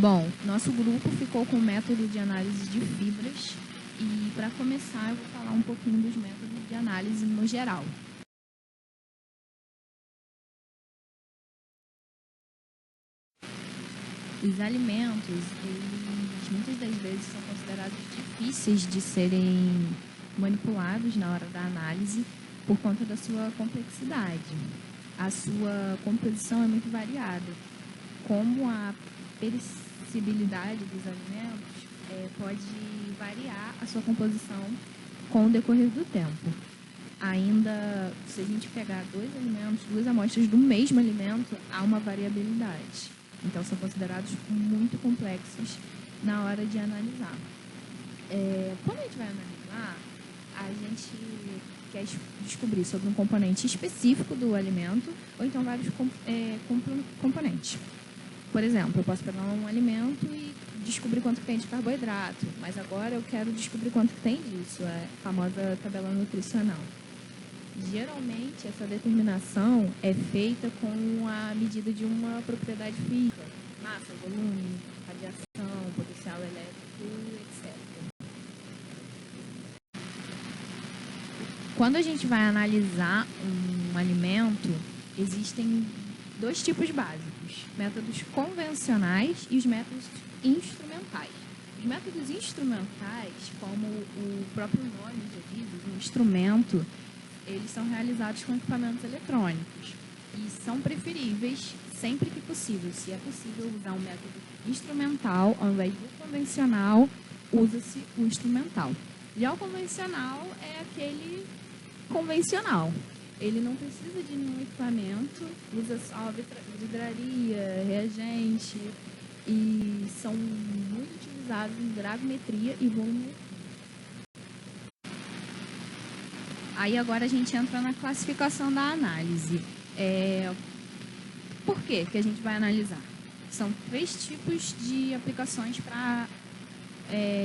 Bom, nosso grupo ficou com o método de análise de fibras e, para começar, eu vou falar um pouquinho dos métodos de análise no geral. Os alimentos, eles muitas das vezes são considerados difíceis de serem manipulados na hora da análise por conta da sua complexidade. A sua composição é muito variada. Como a perecibilidade dos alimentos pode variar a sua composição com o decorrer do tempo. Ainda, se a gente pegar dois alimentos, duas amostras do mesmo alimento, há uma variabilidade. Então, são considerados muito complexos na hora de analisar. Quando a gente vai analisar, a gente quer descobrir sobre um componente específico do alimento ou então vários componentes. Por exemplo, eu posso pegar um alimento e descobrir quanto tem de carboidrato, mas agora eu quero descobrir quanto tem disso, a famosa tabela nutricional. Geralmente, essa determinação é feita com a medida de uma propriedade física, massa, volume, radiação, potencial elétrico, etc. Quando a gente vai analisar um alimento, existem dois tipos básicos, métodos convencionais e os métodos instrumentais. Os métodos instrumentais, como o próprio nome já diz, um instrumento, eles são realizados com equipamentos eletrônicos e são preferíveis sempre que possível. Se é possível usar um método instrumental ao invés do convencional, usa-se o instrumental. Já o convencional é aquele convencional. Ele não precisa de nenhum equipamento, usa só vidraria, reagente e são muito utilizados em gravimetria e volumetria. Aí agora a gente entra na classificação da análise. Por que a gente vai analisar? São 3 tipos de aplicações para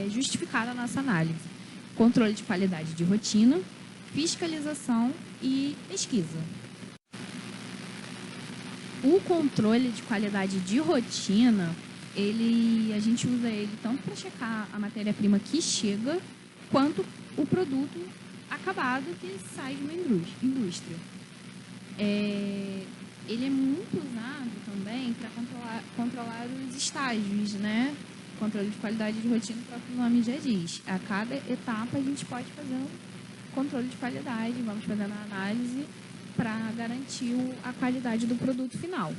justificar a nossa análise. Controle de qualidade de rotina, fiscalização e pesquisa. O controle de qualidade de rotina, a gente usa ele tanto para checar a matéria-prima que chega, quanto o produto acabado que sai de uma indústria. Ele é muito usado também para controlar os estágios, né? Controle de qualidade de rotina, o próprio nome já diz. A cada etapa a gente pode fazer um controle de qualidade, vamos fazer uma análise para garantir a qualidade do produto final.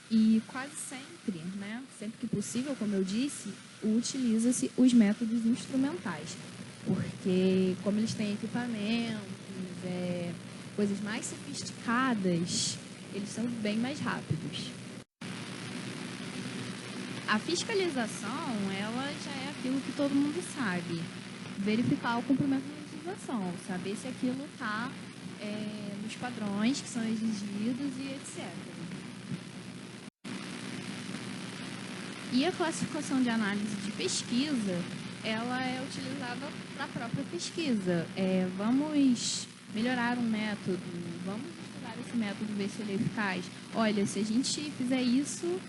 E quase sempre, né? Sempre que possível, como eu disse, utiliza-se os métodos instrumentais. Porque como eles têm equipamentos, coisas mais sofisticadas, eles são bem mais rápidos. A fiscalização, ela já é aquilo que todo mundo sabe. Verificar o cumprimento da legislação, saber se aquilo está nos padrões que são exigidos e etc. E a classificação de análise de pesquisa, ela é utilizada para a própria pesquisa. Vamos melhorar um método, vamos estudar esse método, ver se ele é eficaz. Olha, se a gente fizer isso,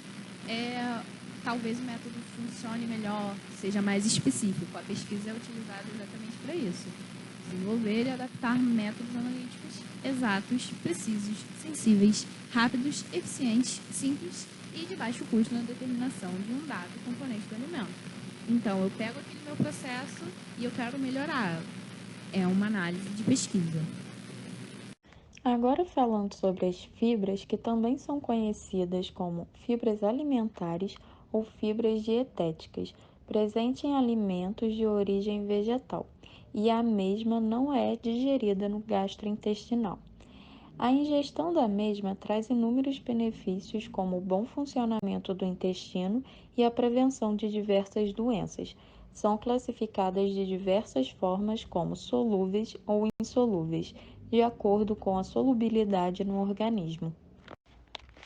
talvez o método funcione melhor, seja mais específico. A pesquisa é utilizada exatamente para isso. Desenvolver e adaptar métodos analíticos exatos, precisos, sensíveis, rápidos, eficientes, simples e de baixo custo na determinação de um dado componente do alimento. Então, eu pego aquele meu processo e eu quero melhorar. É uma análise de pesquisa. Agora falando sobre as fibras, que também são conhecidas como fibras alimentares ou fibras dietéticas, presente em alimentos de origem vegetal, e a mesma não é digerida no gastrointestinal. A ingestão da mesma traz inúmeros benefícios, como o bom funcionamento do intestino e a prevenção de diversas doenças. São classificadas de diversas formas, como solúveis ou insolúveis, de acordo com a solubilidade no organismo.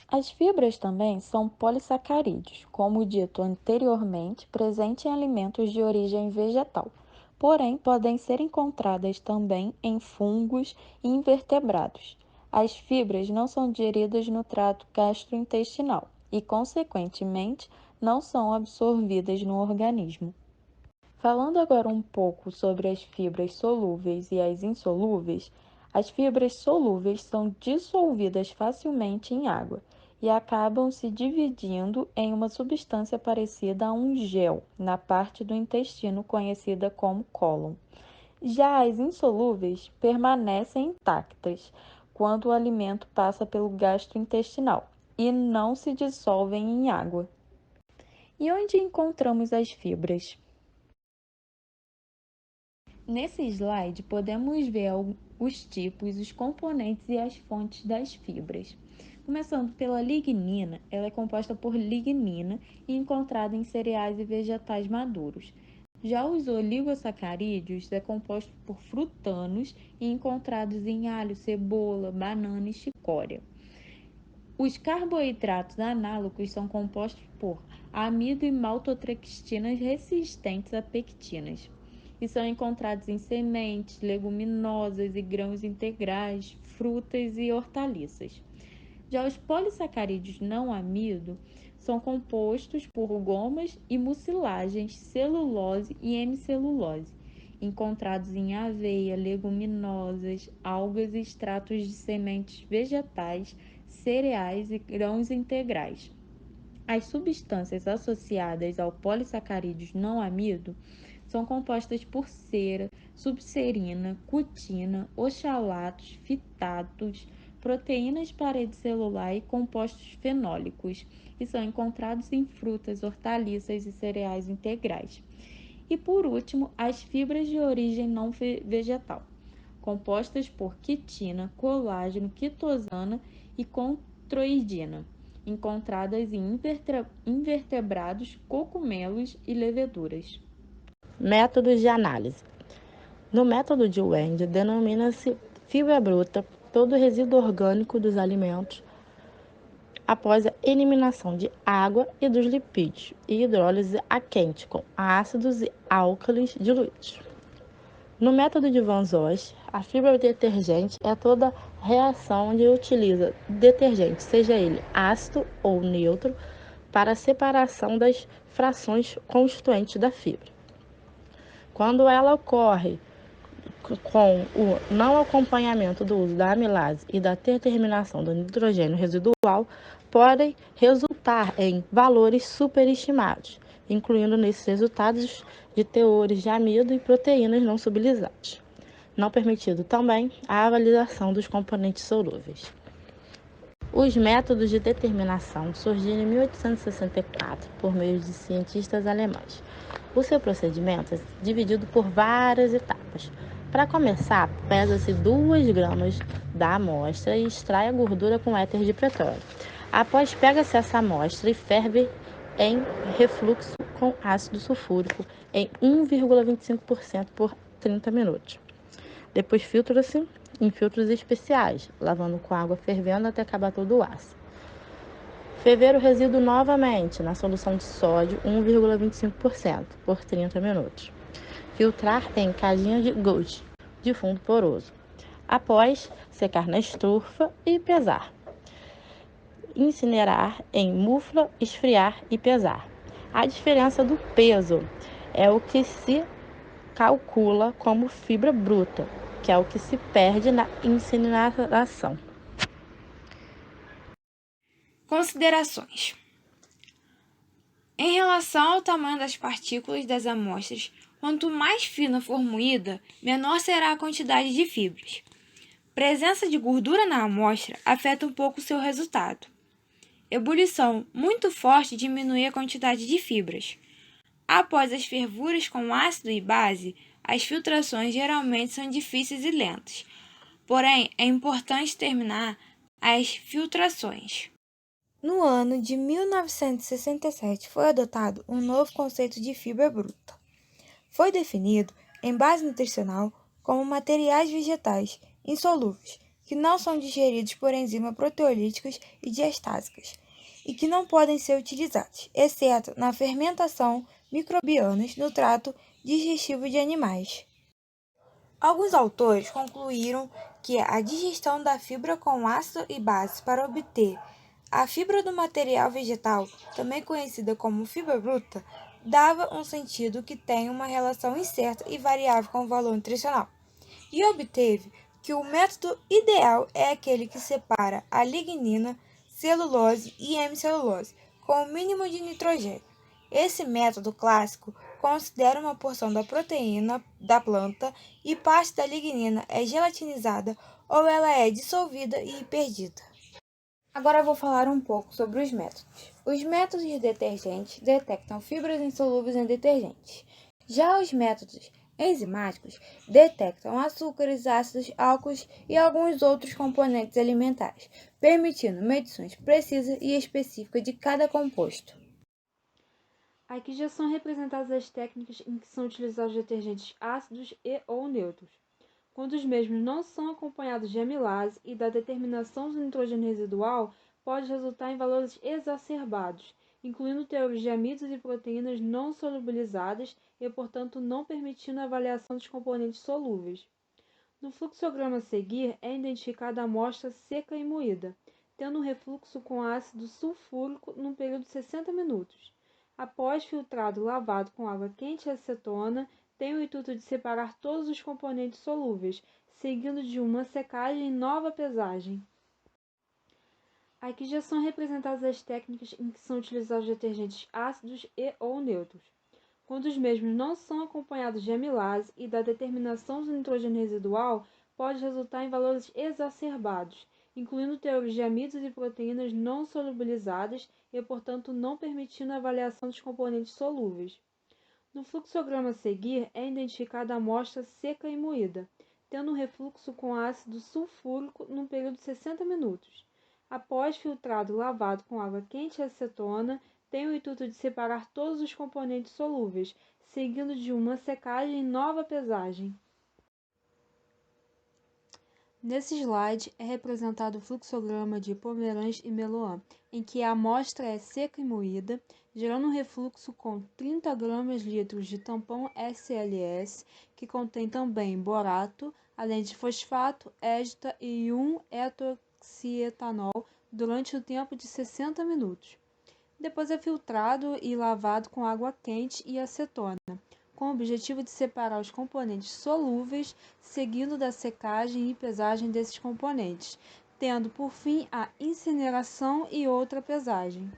As fibras também são polissacarídeos, como dito anteriormente, presentes em alimentos de origem vegetal. Porém, podem ser encontradas também em fungos e invertebrados. As fibras não são digeridas no trato gastrointestinal. e, consequentemente, não são absorvidas no organismo. Falando agora um pouco sobre as fibras solúveis e as insolúveis, as fibras solúveis são dissolvidas facilmente em água e acabam se dividindo em uma substância parecida a um gel na parte do intestino conhecida como cólon. Já as insolúveis permanecem intactas quando o alimento passa pelo gastrointestinal e não se dissolvem em água. E onde encontramos as fibras? Nesse slide, podemos ver os tipos, os componentes e as fontes das fibras. Começando pela lignina, ela é composta por lignina e encontrada em cereais e vegetais maduros. Já os oligosacarídeos é composto por frutanos e encontrados em alho, cebola, banana e chicória. Os carboidratos análogos são compostos por amido e maltodextrinas resistentes a pectinas e são encontrados em sementes, leguminosas e grãos integrais, frutas e hortaliças. Já os polissacarídeos não amido são compostos por gomas e mucilagens, celulose e hemicelulose, encontrados em aveia, leguminosas, algas e extratos de sementes vegetais, cereais e grãos integrais. As substâncias associadas ao polissacarídeos não amido são compostas por cera, subserina, cutina, oxalatos, fitatos, proteínas de parede celular e compostos fenólicos, e são encontrados em frutas, hortaliças e cereais integrais. E por último, as fibras de origem não vegetal, compostas por quitina, colágeno, quitosana e controidina, encontradas em invertebrados, cogumelos e leveduras. Métodos de análise. No método de Wend, denomina-se fibra bruta todo resíduo orgânico dos alimentos após a eliminação de água e dos lipídios e hidrólise a quente com ácidos e álcalis diluídos. No método de Van Zost, a fibra detergente é toda reação onde utiliza detergente, seja ele ácido ou neutro, para a separação das frações constituintes da fibra. Quando ela ocorre com o não acompanhamento do uso da amilase e da determinação do nitrogênio residual, podem resultar em valores superestimados, incluindo nesses resultados de teores de amido e proteínas não solubilizadas. Não permitido também a avaliação dos componentes solúveis. Os métodos de determinação surgiram em 1864 por meio de cientistas alemães. O seu procedimento é dividido por várias etapas. Para começar, pesa-se 2 gramas da amostra e extrai a gordura com éter de petróleo. Após, pega-se essa amostra e ferve em refluxo com ácido sulfúrico em 1,25% por 30 minutos. Depois filtra-se em filtros especiais, lavando com água fervendo até acabar todo o ácido. Ferver o resíduo novamente na solução de sódio 1,25% por 30 minutos. Filtrar em caixinha de Gouge de fundo poroso. Após, secar na estufa e pesar. Incinerar em mufla, esfriar e pesar. A diferença do peso é o que se calcula como fibra bruta, que é o que se perde na incineração. Considerações. Em relação ao tamanho das partículas das amostras, quanto mais fina for moída, menor será a quantidade de fibras. Presença de gordura na amostra afeta um pouco o seu resultado. Ebulição muito forte diminui a quantidade de fibras. Após as fervuras com ácido e base, as filtrações geralmente são difíceis e lentas. Porém, é importante terminar as filtrações. No ano de 1967 foi adotado um novo conceito de fibra bruta. Foi definido, em base nutricional, como materiais vegetais insolúveis, que não são digeridos por enzimas proteolíticas e diastásicas, e que não podem ser utilizados, exceto na fermentação microbianas no trato digestivo de animais. Alguns autores concluíram que a digestão da fibra com ácido e base para obter A fibra do material vegetal, também conhecida como fibra bruta, dava um sentido que tem uma relação incerta e variável com o valor nutricional, e obteve que o método ideal é aquele que separa a lignina, celulose e hemicelulose com o mínimo de nitrogênio. Esse método clássico considera uma porção da proteína da planta e parte da lignina é gelatinizada ou ela é dissolvida e perdida. Agora eu vou falar um pouco sobre os métodos. Os métodos de detergentes detectam fibras insolúveis em detergentes. Já os métodos enzimáticos detectam açúcares, ácidos, álcools e alguns outros componentes alimentares, permitindo medições precisas e específicas de cada composto. Aqui já são representadas as técnicas em que são utilizados detergentes ácidos e ou neutros, quando os mesmos não são acompanhados de amilase e da determinação do nitrogênio residual, pode resultar em valores exacerbados, incluindo teores de amidos e proteínas não solubilizadas e, portanto, não permitindo a avaliação dos componentes solúveis. No fluxograma a seguir é identificada a amostra seca e moída, tendo um refluxo com ácido sulfúrico num período de 60 minutos. Após filtrado e lavado com água quente e acetona, tem o intuito de separar todos os componentes solúveis, seguindo de uma secagem e nova pesagem. Aqui já são representadas as técnicas em que são utilizados detergentes ácidos e ou neutros, quando os mesmos não são acompanhados de amilase e da determinação do nitrogênio residual, pode resultar em valores exacerbados, incluindo teores de amidos e proteínas não solubilizadas e, portanto, não permitindo a avaliação dos componentes solúveis. No fluxograma a seguir é identificada a amostra seca e moída, tendo um refluxo com ácido sulfúrico num período de 60 minutos. Após filtrado e lavado com água quente e acetona, tem o intuito de separar todos os componentes solúveis, seguindo de uma secagem e nova pesagem. Nesse slide é representado o fluxograma de Pomeranz e Meloan, em que a amostra é seca e moída, gerando um refluxo com 30 gramas/litro de tampão SLS, que contém também borato, além de fosfato, égita e 1-etoxietanol durante o tempo de 60 minutos. Depois é filtrado e lavado com água quente e acetona, com o objetivo de separar os componentes solúveis, seguindo da secagem e pesagem desses componentes, tendo por fim a incineração e outra pesagem.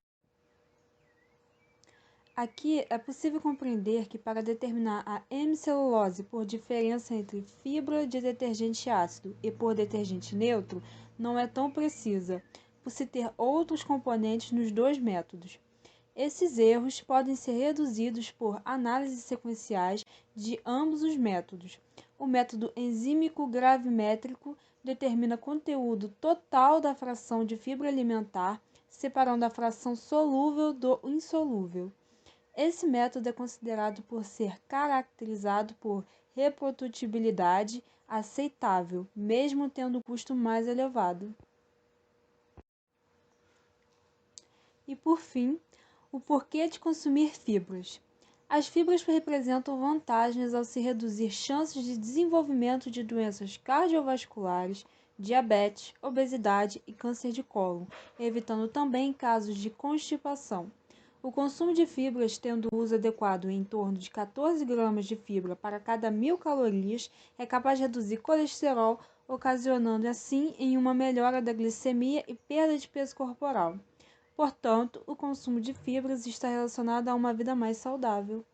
Aqui é possível compreender que para determinar a hemicelulose por diferença entre fibra de detergente ácido e por detergente neutro não é tão precisa, por se ter outros componentes nos dois métodos. Esses erros podem ser reduzidos por análises sequenciais de ambos os métodos. O método enzímico gravimétrico determina o conteúdo total da fração de fibra alimentar, separando a fração solúvel do insolúvel. Esse método é considerado por ser caracterizado por reprodutibilidade aceitável, mesmo tendo custo mais elevado. E por fim, o porquê de consumir fibras. As fibras representam vantagens ao se reduzir chances de desenvolvimento de doenças cardiovasculares, diabetes, obesidade e câncer de cólon, evitando também casos de constipação. O consumo de fibras, tendo o uso adequado em torno de 14 gramas de fibra para cada 1.000 calorias, é capaz de reduzir colesterol, ocasionando assim em uma melhora da glicemia e perda de peso corporal. Portanto, o consumo de fibras está relacionado a uma vida mais saudável.